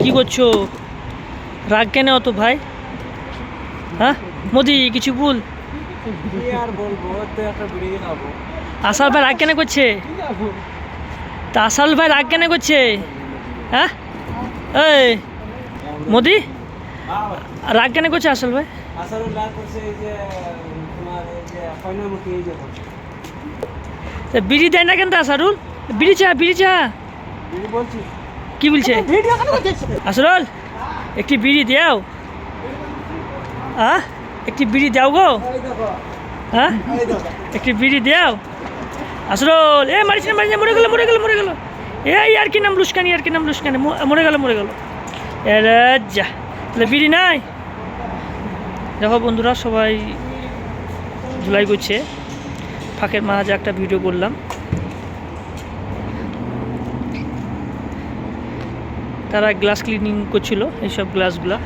কি করছো? রাগ কেন অত ভাই? হ্যাঁ মোদি কিছু বল। আর বলবো তো একটা বিড়ি খাবো। আসাল ভাই রাগ কেন করছে? তা আসাল ভাই রাগ কেন করছে? হ্যাঁ এই মোদি রাগ কেন করছে আসাল ভাই? আসলে লাগ করছে এই যে তোমার এই যে ফাইনাল মুখে এই যে তা বিড়ি দেয় না কেন তা আসারুল? বিড়ি চা বিড়ি চা। বিড়ি বলছি কি বলছে ভিডিও কেন করছিস? আসরুল একটি বিড়ি দাও। হ্যাঁ একটি বিড়ি দাও গো। এই দেখো হ্যাঁ এই দেখো একটি বিড়ি দাও আসরুল। এ মারিস না মারিস না, মরে গেল মরে গেল মরে গেল। এই আর কি নাম লুস্কানি আর কি নাম লুস্কানি, মরে গেল মরে গেল। এরে যা তাহলে বিড়ি নাই। দেখো বন্ধুরা সবাই ধুলাই করছে, ফাঁকের মাঝে একটা ভিডিও করলাম। তারা গ্লাস ক্লিনিং করছিল এইসব গ্লাসগুলা।